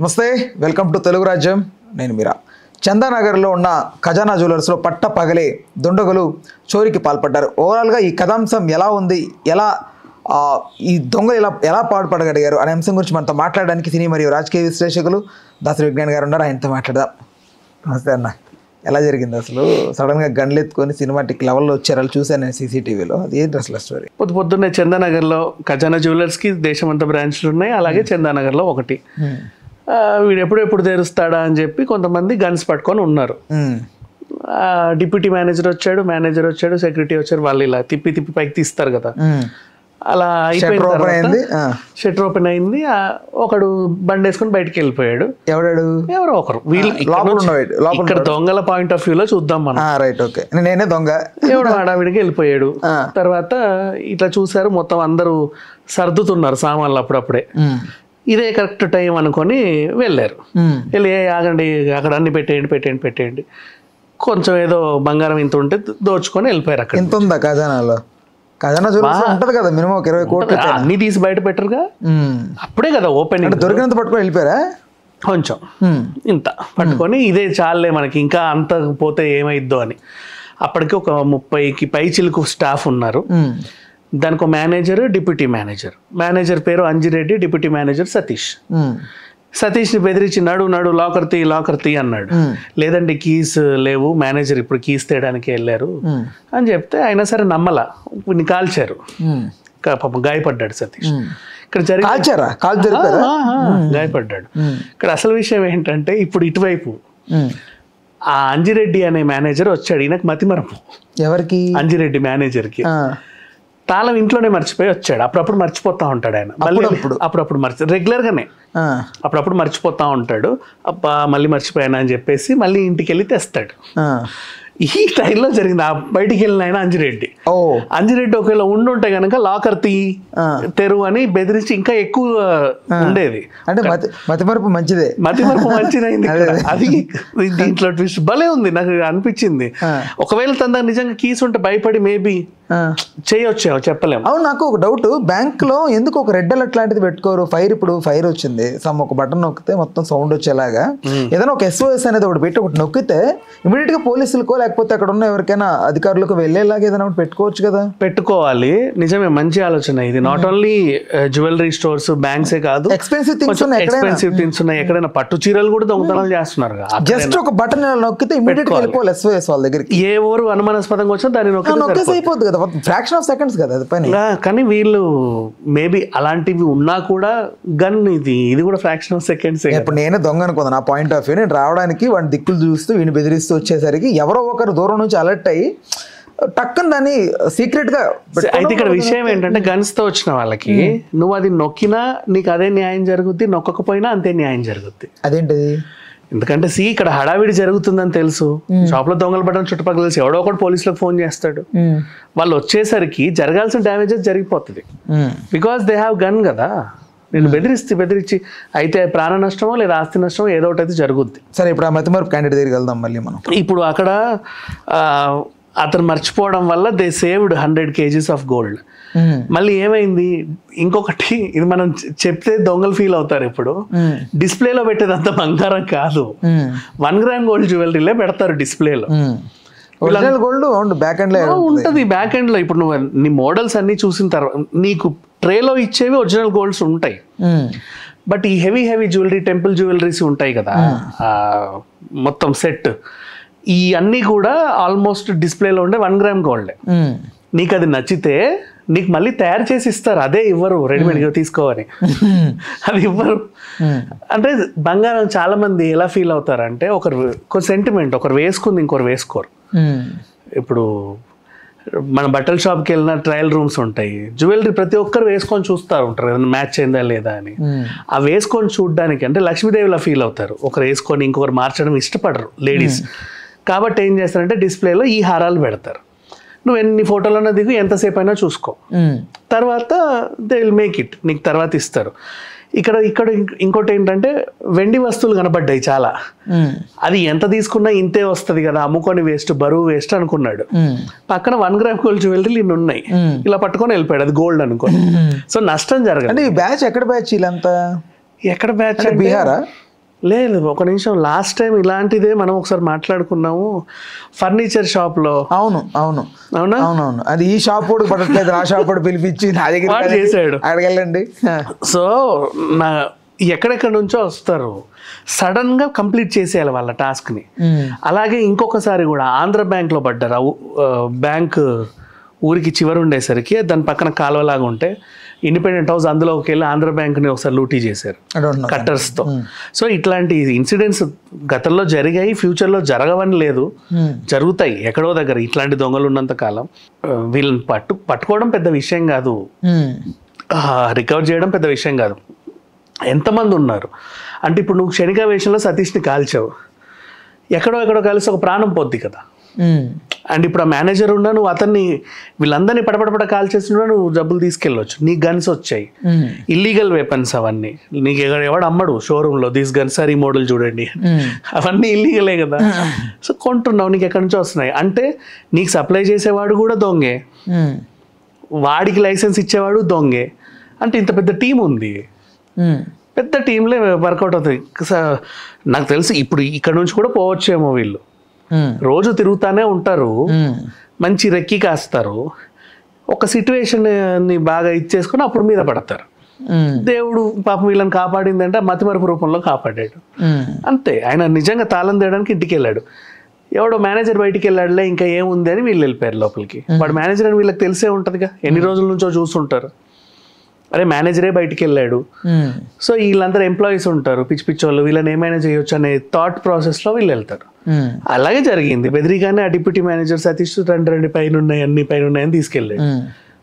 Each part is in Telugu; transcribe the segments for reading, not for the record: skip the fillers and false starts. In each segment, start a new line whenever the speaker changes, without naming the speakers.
నమస్తే వెల్కమ్ టు తెలుగు రాజ్యం నేను మీరా చందానగర్లో ఉన్న ఖజానా జ్యువెలర్స్లో పట్ట పగలే దుండగులు చోరీకి పాల్పడ్డారు. ఓవరాల్గా ఈ కథాంశం ఎలా ఉంది, ఈ దొంగలు ఎలా పాల్పడగలిగారు అనే అంశం గురించి మనతో మాట్లాడడానికి సినీ మరియు రాజకీయ విశ్లేషకులు దాసరి విజ్ఞాన్ గారు ఉన్నారు. ఆయనతో మాట్లాడదాం. నమస్తే అన్న, ఎలా జరిగింది అసలు? సడన్గా గన్లు ఎత్తుకొని సినిమాటిక్ లెవెల్లో వచ్చారు, వాళ్ళు చూశాను నేను సీసీటీవీలో. అది ఏంటి అసలు స్టోరీ?
పొద్దున్నే చందానగర్లో ఖజానా జ్యువెలర్స్కి దేశమంతా బ్రాంచ్లు ఉన్నాయి, అలాగే చందానగర్లో ఒకటి. వీడు ఎప్పుడు తెరుస్తాడా అని చెప్పి కొంతమంది గన్స్ పట్టుకొని ఉన్నారు. డిప్యూటీ మేనేజర్ వచ్చాడు, సెక్రటరీ వచ్చారు. వాళ్ళు ఇలా తిప్పి పైకి తీస్తారు కదా, అలా అయిపోయిన తర్వాత షట్టర్ ఓపెన్ అయింది. ఒకడు బండి వేసుకొని బయటకు వెళ్ళిపోయాడు. ఎవరో ఒకరు. వీళ్ళు ఇక్కడ దొంగల పాయింట్ ఆఫ్ వ్యూలో చూద్దాం మనం.
రైట్, ఓకే, నేనే దొంగ.
ఎవడు హడావిడికి వెళ్ళిపోయాడు. తర్వాత ఇట్లా చూసారు, మొత్తం అందరూ సర్దుతున్నారు సామాన్లు అప్పుడప్పుడే. ఇదే కరెక్ట్ టైం అనుకొని వెళ్ళారు. వెళ్ళి ఆగండి, అక్కడ అన్ని పెట్టేయండి. కొంచెం ఏదో బంగారం ఇంత ఉంటే దోచుకొని వెళ్ళిపోయారు. అక్కడ
ఇంత ఉందా ఖజానాలో? ఖజానా ఉంటది కదా మినిమం 20 కోట్లు.
అన్ని తీసి బయట పెట్టరుగా, అప్పుడే కదా ఓపెనింగ్.
దొరికినంత పట్టుకొని వెళ్ళిపోయారా?
కొంచెం ఇంత పట్టుకొని ఇదే చాలే మనకి, ఇంకా అంత పోతే ఏమైద్దో అని. అప్పటికి ఒక 30కి పైచిలకు స్టాఫ్ ఉన్నారు. దానికి ఒక మేనేజర్, డిప్యూటీ మేనేజర్ పేరు అంజిరెడ్డి, డిప్యూటీ మేనేజర్ సతీష్ని బెదిరించి నడు లాకర్ తీ అన్నాడు. లేదండి కీస్ లేవు, మేనేజర్ ఇప్పుడు కీస్ తేయడానికి వెళ్ళారు అని చెప్తే అయినా సరే నమ్మలా, కాల్చారు. పాపం గాయపడ్డాడు సతీష్. ఇక్కడ గాయపడ్డాడు. ఇక్కడ అసలు విషయం ఏంటంటే, ఇప్పుడు ఇటువైపు ఆ అంజిరెడ్డి అనే మేనేజర్ వచ్చాడు. ఈయనకు మతిమరపు.
ఎవరికి?
అంజిరెడ్డి మేనేజర్కి. తాళం ఇంట్లోనే మర్చిపోయి వచ్చాడు. అప్పుడప్పుడు మర్చిపోతా ఉంటాడు ఆయన, అప్పుడప్పుడు రెగ్యులర్గానే అప్పుడప్పుడు మర్చిపోతా ఉంటాడు. అబ్బా మళ్ళీ మర్చిపోయాను అని చెప్పేసి మళ్ళీ ఇంటికి వెళ్ళి తెస్తాడు. ఈ టైంలో జరిగింది. ఆ బయటికి వెళ్ళిన ఆయన అంజిరెడ్డి ఒకవేళ ఉండుంటే కనుక లాకర్ తెరువు అని బెదిరించి ఇంకా ఎక్కువ ఉండేది.
అంటే మతిమరుపు
మంచిదైంది. అది దీంట్లో ట్విస్ట్ భలే ఉంది, నాకు అనిపించింది. ఒకవేళ తన నిజంగా కీస్ ఉంటే భయపడి మేబీ చేయొచ్చేమో, చెప్పలేము.
అవును, నాకు ఒక డౌట్. బ్యాంక్ లో ఎందుకు ఒక రెడ్ అలర్ట్ లాంటిది పెట్టుకోరు? ఇప్పుడు ఫైర్ వచ్చింది, ఒక బటన్ నొక్కితే మొత్తం సౌండ్ వచ్చేలాగా ఏదైనా ఒక SOS అనేది ఒకటి పెట్టి ఒకటి నొక్కితే ఇమీడియట్ గా పోలీసులకో లేకపోతే అక్కడ ఉన్న ఎవరికైనా అధికారులకు వెళ్ళేలాగా ఏదైనా ఒకటి పెట్టుకోవచ్చు కదా.
పెట్టుకోవాలి, నిజమే, మంచి ఆలోచన ఇది. నాట్ ఓన్లీ జ్యువెలరీ స్టోర్స్, బ్యాంక్సే కాదు, ఎక్స్పెన్సివ్ థింగ్స్ ఉన్నాయి. ఎక్కడైనా పట్టు చీరలు కూడా దొంగతనాలు చేస్తున్నారు.
జస్ట్ ఒక బటన్ నొక్కితే ఇమీడియట్ గా వెళ్ళిపోవాలి SOS వాళ్ళ దగ్గరికి.
ఏ ఊరు అనుమానాస్పదంగా వచ్చినా దాన్ని నొక్కితే
అయిపోద్ది కదా, ఫ్రాక్షన్ ఆఫ్ సెకండ్స్ కదా అది పని.
కానీ వీళ్ళు మేబీ అలాంటివి ఉన్నా కూడా గన్ ఇది కూడా ఫ్రాక్షన్ ఆఫ్ సెకండ్స్.
ఇప్పుడు నేనే దొంగ అనుకుందా, నా పాయింట్ ఆఫ్ వ్యూ. నేను రావడానికి వాడిని దిక్కులు చూస్తూ వీడిని బెదిరిస్తూ వచ్చేసరికి ఎవరో ఒకరు దూరం నుంచి అలర్ట్ అయ్యి టక్కని దాన్ని సీక్రెట్ గా.
అయితే ఇక్కడ విషయం ఏంటంటే, గన్స్ తో వచ్చిన వాళ్ళకి నువ్వు అది నొక్కినా నీకు అదే న్యాయం జరుగుద్ది, నొక్కకపోయినా అంతే న్యాయం జరుగుద్ది.
అదేంటిది?
ఎందుకంటే ఇక్కడ హడావిడి జరుగుతుందని తెలుసు. షాప్ లో దొంగలు పడడం చుట్టుపక్కల తెలుసు. ఎవడో ఒకటి పోలీసులకు ఫోన్ చేస్తాడు. వాళ్ళు వచ్చేసరికి జరగాల్సిన డ్యామేజెస్ జరిగిపోతుంది. బికాస్ దే హ్యావ్ గన్ కదా. నేను బెదిరించి అయితే ప్రాణ నష్టమో లేదా ఆస్తి నష్టమో ఏదో ఒకటి అయితే జరుగుద్ది.
సరే, ఇప్పుడు ఆ మతిమరుపు క్యాండిడేట్ దగ్గరికి వెళ్దాం మళ్ళీ మనం.
ఇప్పుడు అక్కడ అతను మర్చిపోవడం వల్ల they saved 100 kgs of gold. మళ్ళీ ఏమైంది ఇంకొకటి, ఇది మనం చెప్తే దొంగలు ఫీల్ అవుతారు. ఇప్పుడు డిస్ప్లేలో పెట్టేదంతా బంగారం కాదు, 1 gram గోల్డ్ జ్యువెలరీలే పెడతారు డిస్ప్లేలో.
గోల్డ్ బ్యాక్ ఎండ్ లో
ఉంటుంది. బ్యాక్ ఎండ్ లో ఇప్పుడు నువ్వు నీ మోడల్స్ అన్ని చూసిన తర్వాత నీకు ట్రేలో ఇచ్చేవి ఒరిజినల్ గోల్డ్స్ ఉంటాయి. బట్ ఈ హెవీ జ్యువెలరీ, టెంపుల్ జ్యువెలరీస్ ఉంటాయి కదా, మొత్తం సెట్, ఈ అన్నీ కూడా ఆల్మోస్ట్ డిస్ప్లేలో ఉండే 1 gram గోల్డ్. నీకు అది నచ్చితే నీకు మళ్ళీ తయారు చేసి ఇస్తారు, అదే ఇవ్వరు రెడీమేడ్గా తీసుకోవని. అది ఇవ్వరు. అంటే బంగారం చాలా మంది ఎలా ఫీల్ అవుతారంటే, ఒక సెంటిమెంట్, ఒకరు వేసుకుంది ఇంకొకరు వేసుకోరు. ఇప్పుడు మన బట్టల షాప్కి వెళ్ళిన ట్రయల్ రూమ్స్ ఉంటాయి, జ్యువెలరీ ప్రతి ఒక్కరు వేసుకొని చూస్తూ ఉంటారు ఏదైనా మ్యాచ్ అయిందా లేదా అని. ఆ వేసుకొని చూడడానికి అంటే లక్ష్మీదేవిలా ఫీల్ అవుతారు. ఒకరు వేసుకొని ఇంకొకరు మార్చడం ఇష్టపడరు లేడీస్. కాబట్టి ఏం చేస్తారంటే డిస్ప్లేలో ఈ హారాలు పెడతారు. నువ్వు ఎన్ని ఫోటోలన్నా దిగు, ఎంతసేపు అయినా చూసుకో, తర్వాత దే విల్ మేక్ ఇట్, నీకు తర్వాత ఇస్తారు. ఇక్కడ ఇంకోటి ఏంటంటే, వెండి వస్తువులు కనబడ్డాయి చాలా. అది ఎంత తీసుకున్నా ఇంతే వస్తుంది కదా, అమ్ముకొని వేస్ట్, బరువు వేస్ట్ అనుకున్నాడు. పక్కన 1 gram గోల్డ్ జ్యువెలరీలు ఇన్ని ఉన్నాయి, ఇలా పట్టుకొని వెళ్ళిపోయాడు, అది గోల్డ్ అనుకోని. సో నష్టం జరగదు.
అంటే ఈ బ్యాచ్ ఎక్కడ బ్యాచ్? వీళ్ళంతా
ఎక్కడ బ్యాచ్?
బీహారా?
లేదు ఒక నిమిషం, లాస్ట్ టైం ఇలాంటిదే మనం ఒకసారి మాట్లాడుకున్నాము ఫర్నిచర్ షాప్లో.
అవును అవును
అవునా?
అవునవును, అది ఈ షాప్ కూడా పడట్లేదు, ఆ షాప్ కూడా పిలిపించి నా దగ్గర
వాడు చేశాడు.
అక్కడికి వెళ్ళండి.
సో నా ఎక్కడెక్కడ నుంచో వస్తారు, సడన్ గా కంప్లీట్ చేసేయాలి వాళ్ళ టాస్క్ ని. అలాగే ఇంకొకసారి కూడా ఆంధ్ర బ్యాంక్ లో పడ్డారు. బ్యాంక్ ఊరికి చివరి ఉండేసరికి దాని పక్కన కాలువలాగా ఉంటే ఇండిపెండెంట్ హౌస్ అందులోకి వెళ్ళి ఆంధ్ర బ్యాంక్ని ఒకసారి లూటీ చేశారు కట్టర్స్తో. సో ఇట్లాంటి ఇన్సిడెంట్స్ గతంలో జరిగాయి, ఫ్యూచర్లో జరగవని లేదు, జరుగుతాయి ఎక్కడో దగ్గర. ఇట్లాంటి దొంగలు ఉన్నంత కాలం వీళ్ళని పట్టుకోవడం పెద్ద విషయం కాదు, రికవర్ చేయడం పెద్ద విషయం కాదు. ఎంతమంది ఉన్నారు అంటే ఇప్పుడు నువ్వు క్షణిక వేషంలో సతీష్ని కాల్చావు, ఎక్కడో కలిసి ఒక ప్రాణం పోద్ది కదా. అండ్ ఇప్పుడు ఆ మేనేజర్ ఉన్నా నువ్వు అతన్ని వీళ్ళందరినీ పడపడపడ కాల్ చేస్తున్నా నువ్వు డబ్బులు తీసుకెళ్ళొచ్చు, నీకు గన్స్ వచ్చాయి, ఇల్లీగల్ వెపన్స్ అవన్నీ. నీకు ఎవడు అమ్మడు షోరూంలో దీస్ గన్స్ ఆర్ ఈ మోడల్ చూడండి, అవన్నీ ఇల్లీగలే కదా. సో కొంటున్నావు, నీకు ఎక్కడి నుంచో వస్తున్నాయి. అంటే నీకు సప్లై చేసేవాడు కూడా దొంగే, వాడికి లైసెన్స్ ఇచ్చేవాడు దొంగే. అంటే ఇంత పెద్ద టీం ఉంది, పెద్ద టీంలే వర్కౌట్ అవుతుంది. నాకు తెలిసి ఇప్పుడు ఇక్కడ నుంచి కూడా పోవచ్చేమో వీళ్ళు, రోజు తిరుగుతానే ఉంటారు, మంచి రెక్కి కాస్తారు, ఒక సిచ్యువేషన్ని బాగా ఇచ్చేసుకుని అప్పుడు మీద పడతారు. దేవుడు పాపం వీళ్ళని కాపాడిందంటే మతిమరుపు రూపంలో కాపాడాడు అంతే. ఆయన నిజంగా తాళం తేయడానికి ఇంటికి వెళ్ళాడు, ఎవడో మేనేజర్ బయటికి వెళ్ళాడులే ఇంకా ఏముంది అని వీళ్ళు వెళ్ళిపోయారు లోపలికి. వాడు మేనేజర్ అని వీళ్ళకి తెలిసే ఉంటుందిగా, ఎన్ని రోజుల నుంచో చూస్తుంటారు, అరే మేనేజరే బయటికి వెళ్ళాడు. సో వీళ్ళందరూ ఎంప్లాయీస్ ఉంటారు పిచ్చి పిచ్చోళ్ళు, వీళ్ళని ఏమైనా చేయొచ్చు అనే థాట్ ప్రాసెస్లో వీళ్ళు వెళ్తారు. అలాగే జరిగింది. బెదిరిగానే ఆ డిప్యూటీ మేనేజర్ సతీష్ రెండు పైన ఉన్నాయి అన్ని పైన ఉన్నాయని తీసుకెళ్ళాడు.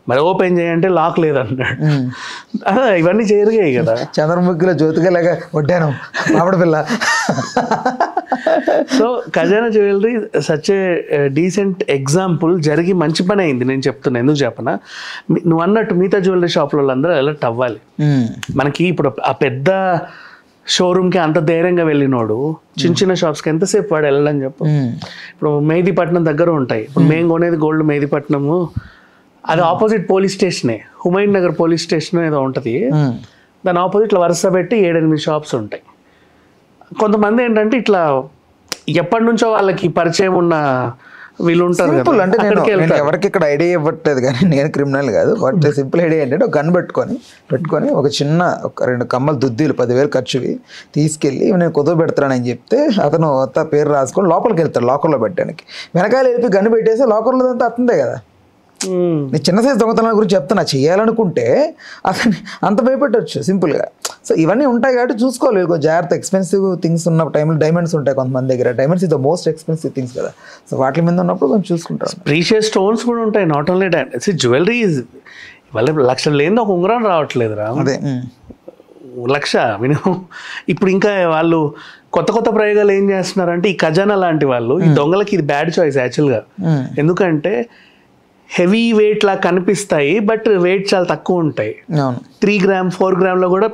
మరి ఓపెన్ చేయంటే లాక్ లేదన్నాడు. ఇవన్నీ జరిగాయి కదా.
చంద్రముఖిలో జ్యోతికలాగా వడ్డాను మామిడి పిల్ల.
సో ఖజానా jewellery such a decent example. జరిగి మంచి పని అయింది నేను చెప్తున్నా. ఎందుకు చెప్పనా, నువ్వు అన్నట్టు మిగతా జ్యువెలరీ షాపులలో అందరూ అలర్ట్ అవ్వాలి. మనకి ఇప్పుడు ఆ పెద్ద షోరూమ్కి అంత ధైర్యంగా వెళ్ళినోడు చిన్న చిన్న షాప్స్కి ఎంతసేపు వాడు వెళ్ళాలని చెప్పు. ఇప్పుడు మెహదీపట్నం దగ్గర ఉంటాయి. ఇప్పుడు మేము కొనేది గోల్డ్ మెహదీపట్నము, అది ఆపోజిట్ పోలీస్ స్టేషనే, హుమైన్ నగర్ పోలీస్ స్టేషన్ ఏదో ఉంటుంది, దాని ఆపోజిట్లో వరుస పెట్టి 7-8 షాప్స్ ఉంటాయి. కొంతమంది ఏంటంటే ఇట్లా ఎప్పటి నుంచో వాళ్ళకి పరిచయం ఉన్న వీళ్ళు ఉంటారు కదా,
అంటే నేను ఎవరికి ఇక్కడ ఐడియా ఇవ్వట్లేదు కానీ నేను క్రిమినల్ కాదు. బట్ సింపుల్ ఐడియా ఏంటంటే ఒక గన్ పెట్టుకొని ఒక చిన్న 2 కమ్మలు దుద్దీలు 10,000 ఖర్చువి తీసుకెళ్ళి నేను కుదువ పెడతానని చెప్తే అతను పేరు రాసుకొని లోపలికి వెళ్తాడు, లాకర్లో పెట్టడానికి. వెనకాల వెళ్ళి గన్ను పెట్టేసి లాకర్లో అంతా అతందే కదా. నేను చిన్న సైజు దొంగతనాల గురించి చెప్తున్నా, చేయాలనుకుంటే అతన్ని అంత భయపెట్టవచ్చు సింపుల్గా. సో ఇవన్నీ ఉంటాయి కాబట్టి చూసుకోవాలి కొంచెం జాగ్రత్త. ఎక్స్పెన్సివ్ థింగ్స్ ఉన్న టైంలో డైమండ్స్ ఉంటాయి కొంతమంది దగ్గర, diamonds is the most expensive things కదా. సో వాటి మీద ఉన్నప్పుడు కొంచెం చూసుకుంటారు.
ప్రీషియస్ స్టోన్స్ కూడా ఉంటాయి, నాట్ ఓన్లీ డైమండ్స్. జ్యువెలరీ వాళ్ళ లక్షలు లేని ఒక ఉంగరం రావట్లేదు రా,
అదే
1,00,000 మినిమం. ఇప్పుడు ఇంకా వాళ్ళు కొత్త ప్రయోగాలు ఏం చేస్తున్నారంటే ఈ ఖజానా లాంటి వాళ్ళు, ఈ దొంగలకి ఇది బ్యాడ్ చాయిస్ యాక్చువల్గా. ఎందుకంటే హెవీ వెయిట్ లా కనిపిస్తాయి బట్ వెయిట్ చాలా తక్కువ ఉంటాయి. 3 గ్రామ్ 4 గ్రామ్లో కూడా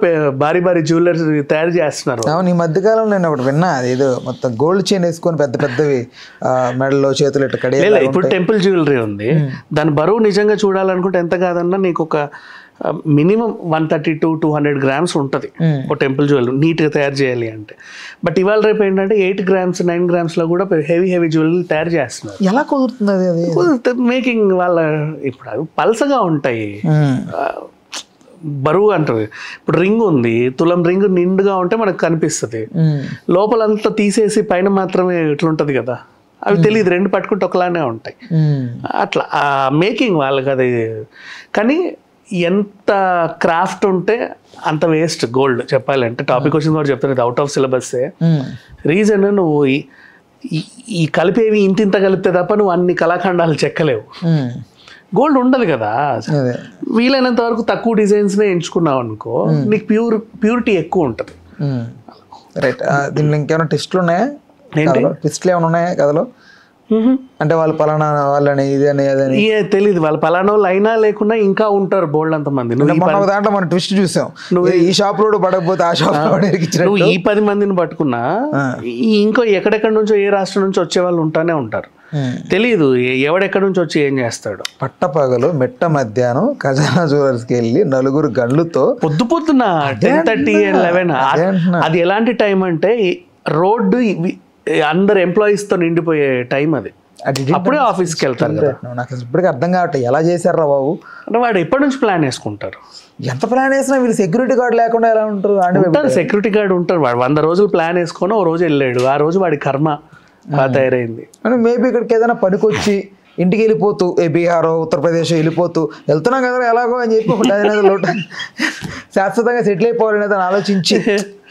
భారీ జ్యువెలర్స్ తయారు చేస్తున్నారు.
అవును, ఈ మధ్యకాలంలో నేను ఒకటి విన్నా, ఏదో మొత్తం గోల్డ్ చైన్ వేసుకొని పెద్దవి మెడలో చేతులు ఇట్లా కడే.
ఇప్పుడు టెంపుల్ జ్యువెలరీ ఉంది, దాని బరువు నిజంగా చూడాలనుకుంటే ఎంత కాదన్నా నీకు ఒక మినిమం 130 to 200 గ్రామ్స్ ఉంటుంది ఒక టెంపుల్ జ్యువెలరీ నీట్గా తయారు చేయాలి అంటే. బట్ ఇవాళ రేపు ఏంటంటే 8 గ్రామ్స్ 9 గ్రామ్స్లో కూడా హెవీ జ్యువెలరీ తయారు చేస్తున్నారు.
ఎలా కుదురుతుంది అది?
మేకింగ్ వాళ్ళ ఇప్పుడు అవి పల్సగా ఉంటాయి, బరువు అంటారు. ఇప్పుడు రింగ్ ఉంది, తులం రింగ్ నిండుగా ఉంటే మనకు కనిపిస్తుంది, లోపలంతా తీసేసి పైన మాత్రమే ఇట్లుంటది కదా, అవి తెలియదు, 2 పట్టుకుంటే ఒకలానే ఉంటాయి. అట్లా ఆ మేకింగ్ వాళ్ళకి అది. కానీ ఎంత క్రాఫ్ట్ ఉంటే అంత వేస్ట్ గోల్డ్ చెప్పాలంటే. టాపిక్ వచ్చింది కూడా చెప్తాను, ఇది అవుట్ ఆఫ్ సిలబస్సే. రీజన్ నువ్వు ఈ కలిపేవి ఇంత కలిపితే తప్ప నువ్వు అన్ని కళాఖండాలు చెక్కలేవు. గోల్డ్ ఉండదు కదా, వీలైనంత వరకు తక్కువ డిజైన్స్నే ఎంచుకున్నావు అనుకో, నీకు ప్యూరిటీ ఎక్కువ ఉంటుంది.
రైట్. దీనిలో ఇంకేమైనా టెస్ట్లు ఉన్నాయా? టెస్ట్లు ఏమైనా ఉన్నాయా కథలో? అంటే వాళ్ళు పలానా వాళ్ళని ఇది అని అదని
తెలియదు, వాళ్ళు పలానా వాళ్ళు అయినా లేకున్నా ఇంకా ఉంటారు బోల్డ్ అంతమంది.
దాంట్లో మనం ట్విస్ట్ చూసాం, నువ్వు ఈ షాప్ లో పడకపోతే ఆ షాప్
నువ్వు ఈ 10 మందిని పట్టుకున్నా ఇంకో ఎక్కడెక్కడి నుంచో ఏ రాష్ట్రం నుంచి వచ్చే వాళ్ళు ఉంటానే ఉంటారు. తెలియదు ఎవడెక్కడి నుంచి వచ్చి ఏం చేస్తాడు.
పట్టపగలు మెట్ట మధ్యాహ్నం ఖజానా జ్యువెలర్స్కి వెళ్ళి నలుగురు గండ్లుతో
పొద్దున 10:30 and 11 అది ఎలాంటి టైం అంటే రోడ్డు అందరు ఎంప్లాయీస్ తో నిండిపోయే టైం అది. అప్పుడే ఆఫీస్కి వెళ్తారు కదా.
నాకు ఇప్పటికీ అర్థం కావట్లేదు ఎలా చేశారా బాబు.
అంటే వాడు ఎప్పటి నుంచి ప్లాన్ వేసుకుంటారు.
ఎంత ప్లాన్ వేసినా వీళ్ళు సెక్యూరిటీ గార్డ్ లేకుండా ఎలా ఉంటారు.
సెక్యూరిటీ గార్డ్ ఉంటారు. వాడు 100 రోజులు ప్లాన్ వేసుకొని ఓ రోజు వెళ్ళాడు, ఆ రోజు వాడి కర్మ తయారైంది.
మేబీ ఇక్కడికి ఏదైనా పనికొచ్చి ఇంటికి వెళ్ళిపోతూ బీహార్ ఉత్తరప్రదేశ్ వెళ్తున్నాం కదా ఎలాగో అని చెప్పి శాశ్వతంగా సెటిల్ అయిపోవాలనేది ఆలోచించి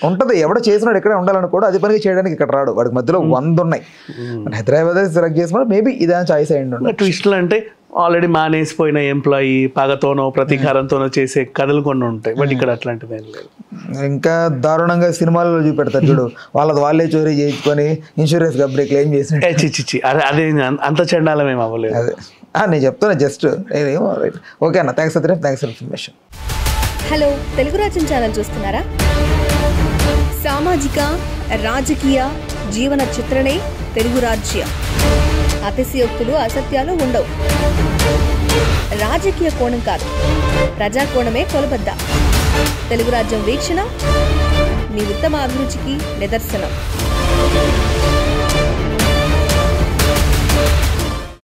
ఉంటుంది. ఎవడో చేసినాడు ఎక్కడ ఉండాలనుకోడు, అది పనికి చేయడానికి ఇక్కడ రాడు. వాడికి మధ్యలో 100 ఉన్నాయి. హైదరాబాద్ సెలెక్ట్ చేసుకున్నాడు. మేబీ ఇదే చాయిస్ అయ్యిండు.
ట్విస్ట్లు అంటే ఆల్రెడీ మానేసిపోయిన ఎంప్లాయీ పగతోనో ప్రతీకారంతోనో చేసే కథలు కొన్ని ఉంటాయి. బట్ ఇక్కడ అట్లాంటిది ఏం లేదు.
ఇంకా దారుణంగా సినిమాలలో చూపెడతారు చూడు, వాళ్ళే చోరీ చేయించుకొని ఇన్సూరెన్స్ కంపెనీ క్లెయిమ్ చేసిన
చిచ్చి అదే అంత చండాలం ఏం అవ్వలేదు.
అదే నేను చెప్తున్నా జస్ట్ నేనేమో రైట్. ఓకే అన్న, thanks Satyanarayana, thanks for information.
Hello, Telugu రాజ్యం ఛానల్ చూస్తున్నారా? సామాజిక రాజకీయ జీవన చిత్రణే తెలుగు రాజ్యం. అతిశయోక్తులు అసత్యాలు ఉండవు. రాజకీయ కోణం కాదు, ప్రజా కోణమే కొలబద్ద. తెలుగు రాజ్యం వీక్షణ మీ ఉత్తమ అభిరుచికి నిదర్శనం.